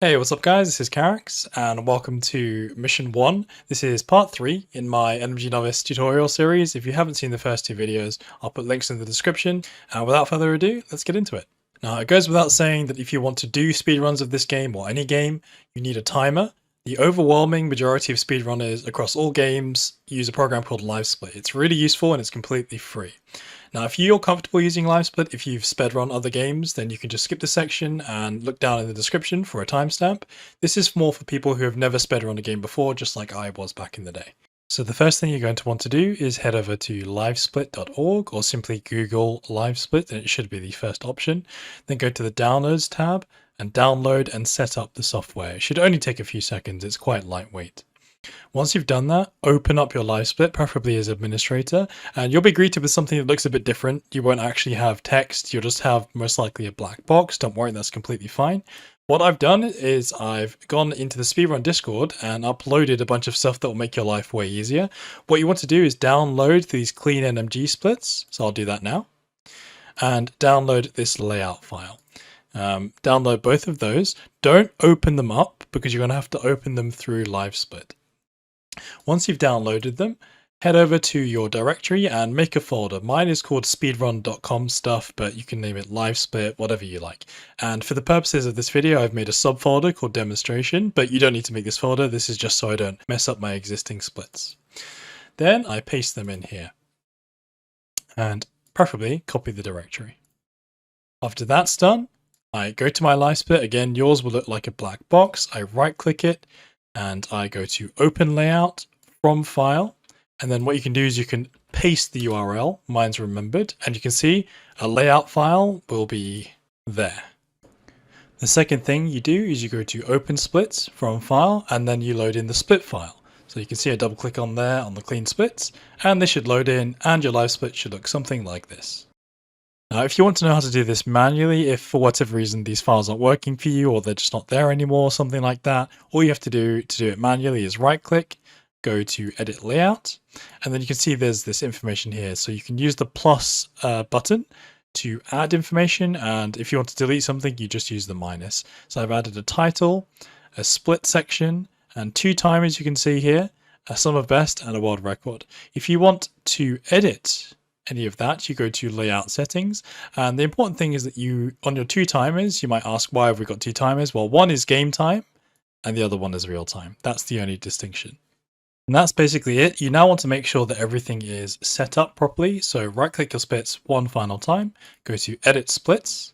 Hey, what's up guys? This is Carax and welcome to Mission 1. This is part 3 in my NMG Novice tutorial series. If you haven't seen the first two videos, I'll put links in the description. And without further ado, let's get into it. Now, it goes without saying that if you want to do speedruns of this game or any game, you need a timer. The overwhelming majority of speedrunners across all games use a program called Livesplit. It's really useful and it's completely free. Now, if you're comfortable using Livesplit, if you've sped run other games, then you can just skip this section and look down in the description for a timestamp. This is more for people who have never sped-run a game before, just like I was back in the day. So the first thing you're going to want to do is head over to livesplit.org or simply Google Livesplit and it should be the first option. Then go to the Downloads tab and download and set up the software. It should only take a few seconds, it's quite lightweight. Once you've done that, open up your Livesplit, preferably as administrator, and you'll be greeted with something that looks a bit different. You won't actually have text, you'll just have most likely a black box. Don't worry, that's completely fine. What I've done is I've gone into the Speedrun Discord and uploaded a bunch of stuff that will make your life way easier. What you want to do is download these clean NMG splits, so I'll do that now, and download this layout file. Download both of those. Don't open them up because you're going to have to open them through Livesplit. Once you've downloaded them, head over to your directory and make a folder. Mine is called speedrun.com stuff, but you can name it Livesplit, whatever you like. And for the purposes of this video, I've made a subfolder called demonstration, but you don't need to make this folder. This is just so I don't mess up my existing splits. Then I paste them in here and preferably copy the directory. After that's done, I go to my Livesplit. Again, yours will look like a black box. I right click it and I go to open layout from file. And then what you can do is you can paste the URL. Mine's remembered, and you can see a layout file will be there. The second thing you do is you go to open splits from file and then you load in the split file. So you can see a double click on there on the clean splits and this should load in and your Livesplit should look something like this. Now, if you want to know how to do this manually, if for whatever reason these files aren't working for you or they're just not there anymore or something like that, all you have to do it manually is right click, go to edit layout, and then you can see there's this information here. So you can use the plus button to add information, and if you want to delete something, you just use the minus. So I've added a title, a split section, and 2 timers you can see here, a sum of best and a world record. If you want to edit any of that, you go to layout settings, and the important thing is that you, on your 2 timers, you might ask, why have we got 2 timers? Well, one is game time and the other one is real time. That's the only distinction. And that's basically it. You now want to make sure that everything is set up properly. So right click your splits one final time, go to edit splits,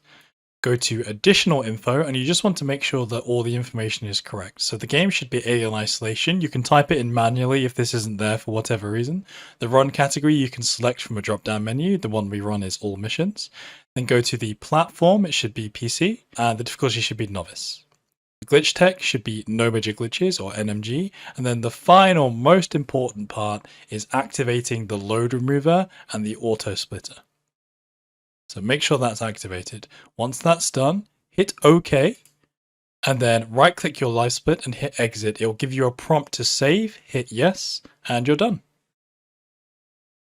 go to additional info, and you just want to make sure that all the information is correct. So the game should be alien isolation. You can type it in manually if this isn't there for whatever reason. The run category you can select from a drop down menu. The one we run is all missions. Then go to the platform, it should be PC, and the difficulty should be novice. The glitch tech should be no major glitches or NMG. And then the final most important part is activating the load remover and the auto splitter. So make sure that's activated. Once that's done, hit OK, and then right click your Livesplit and hit exit. It will give you a prompt to save, hit yes, and you're done.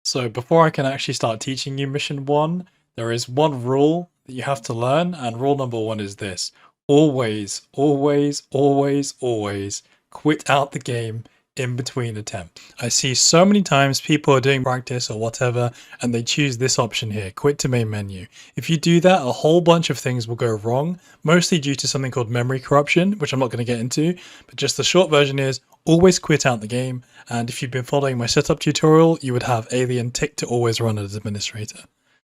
So before I can actually start teaching you mission 1, there is one rule that you have to learn, and rule number 1 is this. Always, always, always, always quit out the game in between attempts. I see so many times people are doing practice or whatever and they choose this option here, quit to main menu. If you do that, a whole bunch of things will go wrong, mostly due to something called memory corruption, which I'm not going to get into, but just the short version is always quit out the game. And if you've been following my setup tutorial, you would have alien tick to always run as administrator.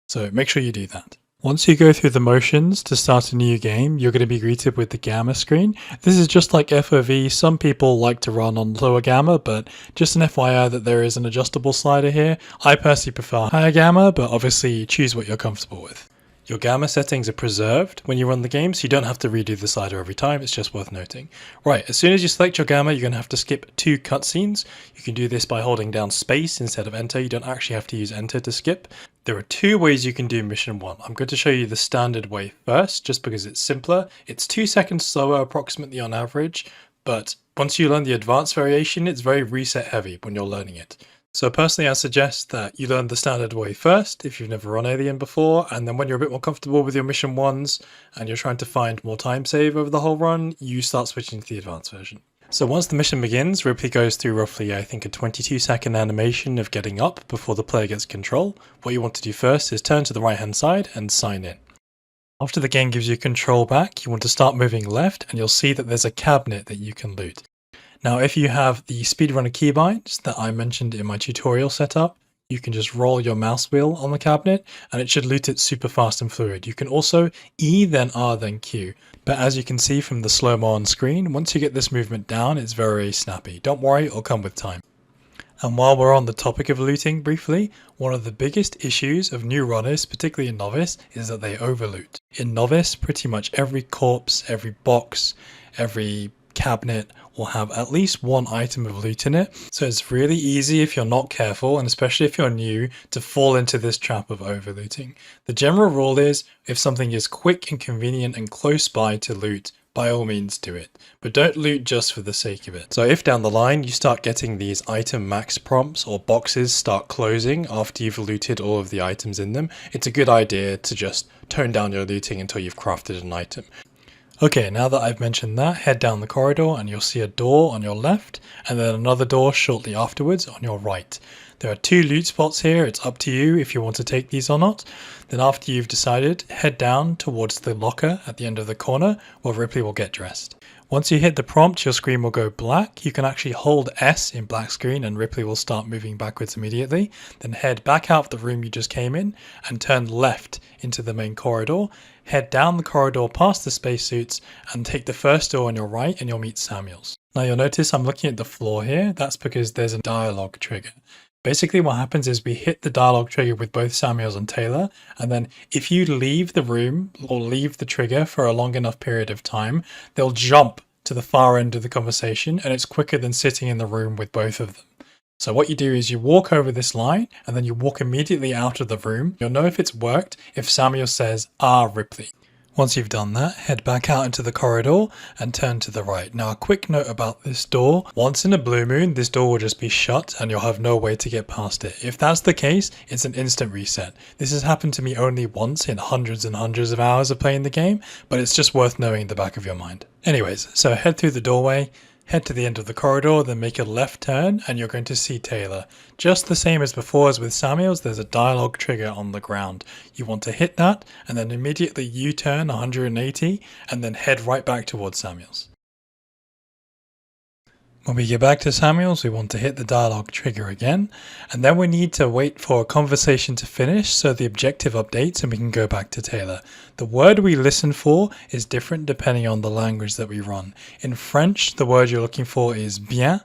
So make sure you do that. Once you go through the motions to start a new game, you're going to be greeted with the gamma screen. This is just like FOV. Some people like to run on lower gamma, but just an FYI that there is an adjustable slider here. I personally prefer higher gamma, but obviously choose what you're comfortable with. Your gamma settings are preserved when you run the game, so you don't have to redo the slider every time. It's just worth noting. Right, as soon as you select your gamma, you're going to have to skip 2 cutscenes. You can do this by holding down space instead of enter. You don't actually have to use enter to skip. There are 2 ways you can do mission 1. I'm going to show you the standard way first, just because it's simpler. It's 2 seconds slower approximately on average, but once you learn the advanced variation, it's very reset heavy when you're learning it. So personally, I suggest that you learn the standard way first if you've never run Alien before, and then when you're a bit more comfortable with your mission ones and you're trying to find more time save over the whole run, you start switching to the advanced version. So once the mission begins, Ripley goes through roughly, I think, a 22-second animation of getting up before the player gets control. What you want to do first is turn to the right hand side and sign in. After the game gives you control back, you want to start moving left and you'll see that there's a cabinet that you can loot. Now, if you have the Speedrunner keybinds that I mentioned in my tutorial setup, you can just roll your mouse wheel on the cabinet and it should loot it super fast and fluid. You can also E then R then Q. But as you can see from the slow-mo on screen, once you get this movement down, it's very snappy. Don't worry, it'll come with time. And while we're on the topic of looting briefly, one of the biggest issues of new runners, particularly in Novice, is that they overloot. In Novice, pretty much every corpse, every box, every cabinet will have at least one item of loot in it, so it's really easy if you're not careful, and especially if you're new, to fall into this trap of overlooting. The general rule is, if something is quick and convenient and close by to loot, by all means do it, but don't loot just for the sake of it. So if down the line you start getting these item max prompts or boxes start closing after you've looted all of the items in them, it's a good idea to just tone down your looting until you've crafted an item. Okay, now that I've mentioned that, head down the corridor and you'll see a door on your left and then another door shortly afterwards on your right. There are 2 loot spots here, it's up to you if you want to take these or not. Then after you've decided, head down towards the locker at the end of the corner where Ripley will get dressed. Once you hit the prompt, your screen will go black. You can actually hold S in black screen and Ripley will start moving backwards immediately. Then head back out of the room you just came in and turn left into the main corridor. Head down the corridor past the spacesuits and take the first door on your right and you'll meet Samuels. Now you'll notice I'm looking at the floor here. That's because there's a dialogue trigger. Basically what happens is we hit the dialogue trigger with both Samuels and Taylor, and then if you leave the room or leave the trigger for a long enough period of time, they'll jump to the far end of the conversation and it's quicker than sitting in the room with both of them. So what you do is you walk over this line and then you walk immediately out of the room. You'll know if it's worked if Samuel says, "Ah, Ripley." Once you've done that, head back out into the corridor and turn to the right. Now a quick note about this door. Once in a blue moon, this door will just be shut and you'll have no way to get past it. If that's the case, it's an instant reset. This has happened to me only once in hundreds and hundreds of hours of playing the game, but it's just worth knowing in the back of your mind. Anyways, so head through the doorway, head to the end of the corridor, then make a left turn and you're going to see Taylor. Just the same as before as with Samuels, there's a dialogue trigger on the ground. You want to hit that and then immediately U-turn 180 and then head right back towards Samuels. When we get back to Samuels, we want to hit the dialogue trigger again, and then we need to wait for a conversation to finish so the objective updates and we can go back to Taylor. The word we listen for is different depending on the language that we run. In French, the word you're looking for is bien,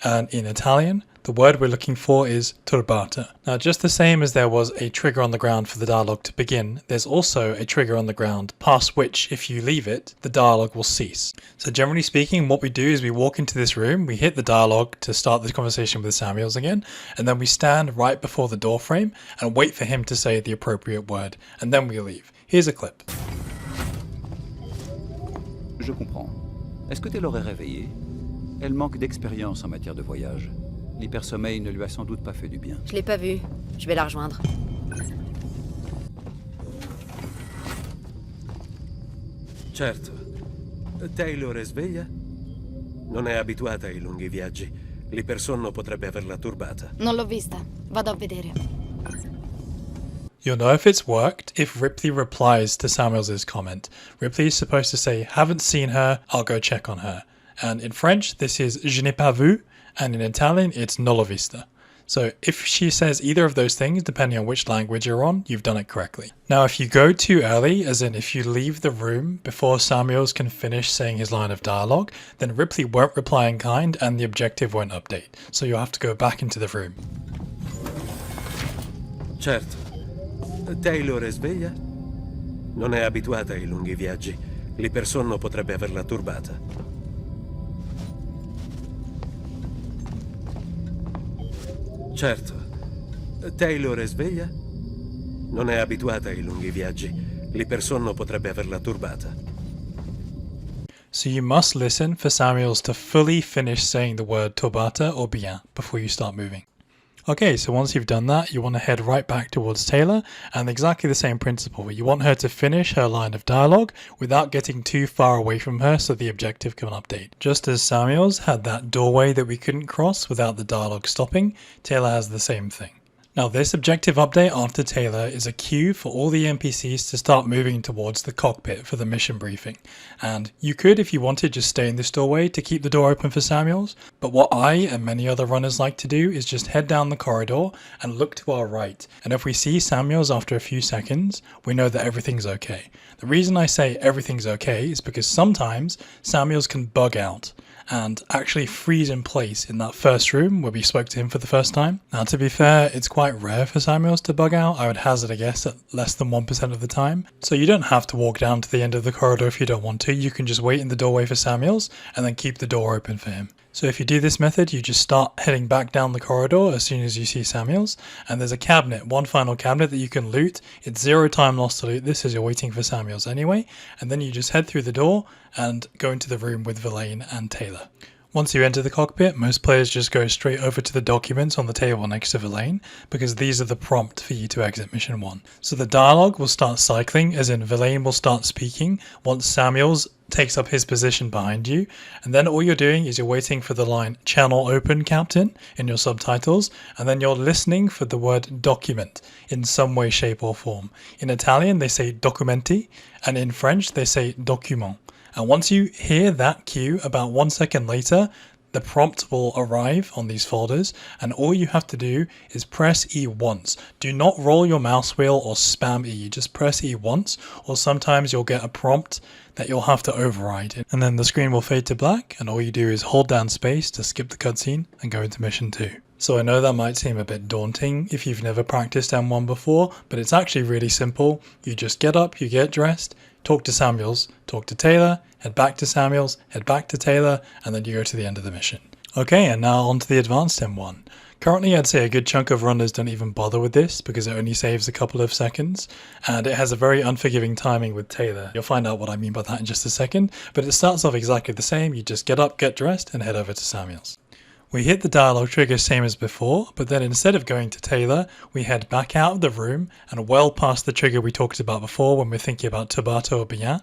and in Italian, the word we're looking for is turbata. Now, just the same as there was a trigger on the ground for the dialogue to begin, there's also a trigger on the ground past which, if you leave it, the dialogue will cease. So generally speaking, what we do is we walk into this room, we hit the dialogue to start this conversation with Samuels again, and then we stand right before the door frame and wait for him to say the appropriate word, and then we leave. Here's a clip. Je comprends. Est-ce que Taylor est réveillée? Elle manque d'expérience en matière de voyage. L'hypersommeil ne lui a sans doute pas fait du bien. Je l'ai pas vue. Je vais la rejoindre. Certo. Taylor è sveglia? Non è abituata ai lunghi viaggi. L'ipersonno potrebbe averla turbata. Non l'ho vista. Vado a vedere. You'll know if it's worked if Ripley replies to Samuels' comment. Ripley is supposed to say, "Haven't seen her, I'll go check on her." And in French, this is "Je n'ai pas vu," and in Italian, it's "Non l'ho vista." So if she says either of those things, depending on which language you're on, you've done it correctly. Now, if you go too early, as in if you leave the room before Samuels can finish saying his line of dialogue, then Ripley won't reply in kind and the objective won't update. So you'll have to go back into the room. Certo. Taylor è sveglia? Non è abituata ai lunghi viaggi. L'ipersonno potrebbe averla turbata. Certo. Taylor è sveglia? Non è abituata ai lunghi viaggi. L'ipersonno potrebbe averla turbata. So you must listen for Samuels to fully finish saying the word turbata or bien before you start moving. Okay, so once you've done that, you want to head right back towards Taylor, and exactly the same principle. You want her to finish her line of dialogue without getting too far away from her so the objective can update. Just as Samuels had that doorway that we couldn't cross without the dialogue stopping, Taylor has the same thing. Now this objective update after Taylor is a cue for all the NPCs to start moving towards the cockpit for the mission briefing. And you could, if you wanted, just stay in this doorway to keep the door open for Samuels, but what I and many other runners like to do is just head down the corridor and look to our right. And if we see Samuels after a few seconds, we know that everything's okay. The reason I say everything's okay is because sometimes Samuels can bug out and actually freeze in place in that first room where we spoke to him for the first time. Now to be fair, it's quite rare for Samuels to bug out. I would hazard a guess at less than 1% of the time. So you don't have to walk down to the end of the corridor if you don't want to. You can just wait in the doorway for Samuels and then keep the door open for him. So if you do this method, you just start heading back down the corridor as soon as you see Samuels, and there's a cabinet, one final cabinet that you can loot. It's 0 time lost to loot this as you're waiting for Samuels anyway, and then you just head through the door and go into the room with Verlaine and Taylor. Once you enter the cockpit, most players just go straight over to the documents on the table next to Verlaine, because these are the prompt for you to exit mission 1. So the dialogue will start cycling, as in Verlaine will start speaking once Samuels takes up his position behind you, and then all you're doing is you're waiting for the line "Channel open, Captain" in your subtitles, and then you're listening for the word "document" in some way, shape or form. In Italian they say "documenti", and in French they say "document". And once you hear that cue, about 1 second later, the prompt will arrive on these folders, and all you have to do is press E once. Do not roll your mouse wheel or spam E, just press E once, or sometimes you'll get a prompt that you'll have to override. And then the screen will fade to black, and all you do is hold down space to skip the cutscene and go into mission 2. So I know that might seem a bit daunting if you've never practiced M1 before, but it's actually really simple. You just get up, you get dressed, talk to Samuels, talk to Taylor, head back to Samuels, head back to Taylor, and then you go to the end of the mission. Okay, and now on to the advanced M1. Currently I'd say a good chunk of runners don't even bother with this because it only saves a couple of seconds, and it has a very unforgiving timing with Taylor. You'll find out what I mean by that in just a second, but it starts off exactly the same. You just get up, get dressed, and head over to Samuels. We hit the dialogue trigger same as before, but then instead of going to Taylor, we head back out of the room and well past the trigger we talked about before when we're thinking about Tubato or Bien.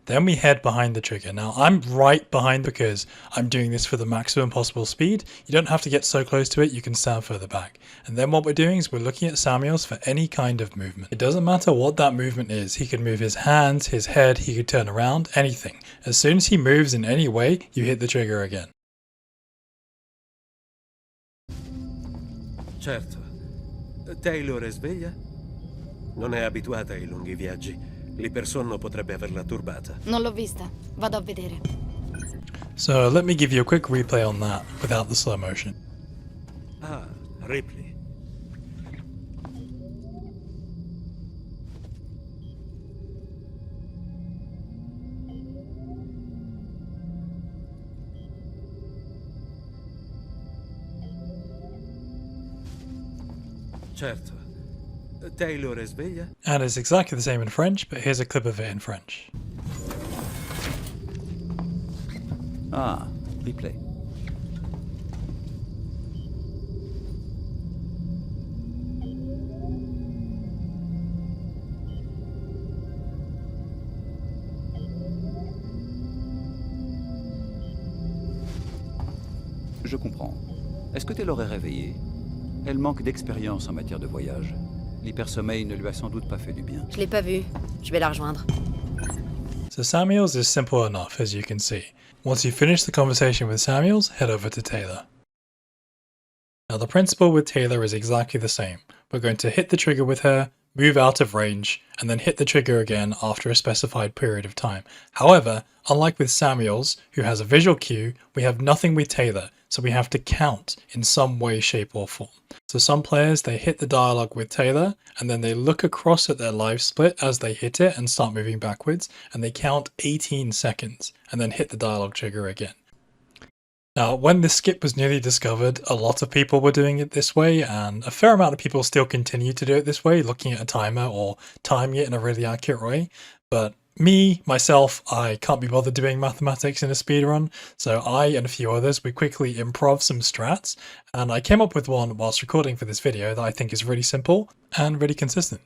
Then we head behind the trigger. Now I'm right behind because I'm doing this for the maximum possible speed. You don't have to get so close to it, you can stand further back. And then what we're doing is we're looking at Samuels for any kind of movement. It doesn't matter what that movement is. He could move his hands, his head, he could turn around, anything. As soon as he moves in any way, you hit the trigger again. Certo. Taylor è sveglia? Non è abituata ai lunghi viaggi. L'ipersonno potrebbe averla turbata. Non l'ho vista. Vado a vedere. So let me give you a quick replay on that without the slow motion. Ah, Ripley. Certo. Taylor è sveglia? And it's exactly the same in French, but here's a clip of it in French. Ah, replay. Je comprends. Est-ce que Taylor est réveillée? Elle manque d'expérience en matière de voyage. L'hypersommeil ne lui a sans doute pas fait du bien. Je l'ai pas vue. Je vais la rejoindre. So Samuels is simple enough, as you can see. Once you finish the conversation with Samuels, head over to Taylor. Now the principle with Taylor is exactly the same. We're going to hit the trigger with her, move out of range, and then hit the trigger again after a specified period of time. However, unlike with Samuels, who has a visual cue, we have nothing with Taylor, so we have to count in some way, shape or form. So some players, they hit the dialogue with Taylor, and then they look across at their live split as they hit it and start moving backwards, and they count 18 seconds, and then hit the dialogue trigger again. Now, when this skip was newly discovered, a lot of people were doing it this way, and a fair amount of people still continue to do it this way, looking at a timer or timing it in a really accurate way. But Myself, I can't be bothered doing mathematics in a speedrun, so I and a few others, we quickly improv some strats, and I came up with one whilst recording for this video that I think is really simple and really consistent.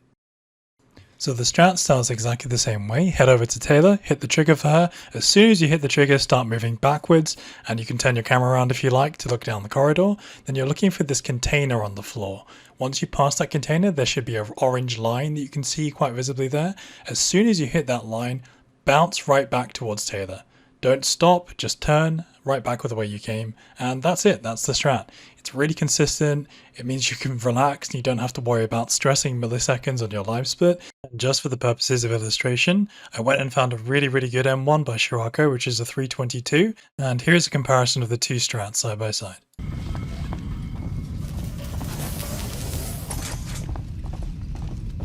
So the strat starts exactly the same way. Head over to Taylor, hit the trigger for her. As soon as you hit the trigger, start moving backwards, and you can turn your camera around if you like to look down the corridor. Then you're looking for this container on the floor. Once you pass that container, there should be an orange line that you can see quite visibly there. As soon as you hit that line, bounce right back towards Taylor. Don't stop, just turn right back with the way you came, and that's it, that's the strat. It's really consistent, it means you can relax and you don't have to worry about stressing milliseconds on your live split. And just for the purposes of illustration, I went and found a really good M1 by Scirocco, which is a 322, and here's a comparison of the two strats side by side.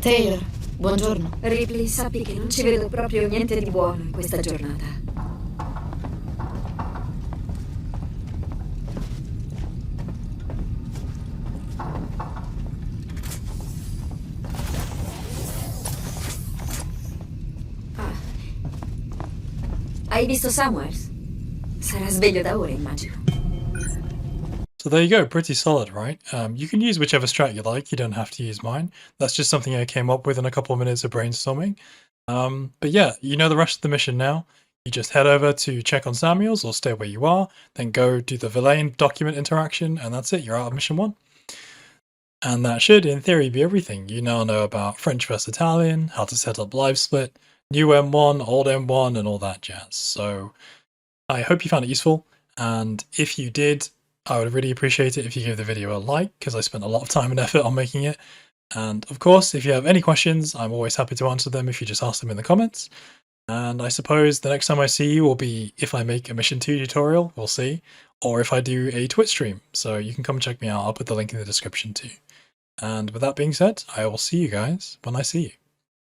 Taylor, buongiorno. Ripley, sappi che non ci vedo proprio niente di buono in questa giornata. Hai visto Samuels? Sarà sveglio da ore, immagino. So there you go, pretty solid, right? You can use whichever strat you like, you don't have to use mine. That's just something I came up with in a couple of minutes of brainstorming. But yeah, you know the rest of the mission now. You just head over to check on Samuels or stay where you are, then go do the Villain document interaction, and that's it, you're out of mission 1. And that should, in theory, be everything. You now know about French vs Italian, how to set up live split, new M1, old M1, and all that jazz. So I hope you found it useful, and if you did, I would really appreciate it if you gave the video a like, because I spent a lot of time and effort on making it. And of course, if you have any questions, I'm always happy to answer them if you just ask them in the comments. And I suppose the next time I see you will be if I make a Mission 2 tutorial, we'll see, or if I do a Twitch stream. So you can come check me out, I'll put the link in the description too. And with that being said, I will see you guys when I see you.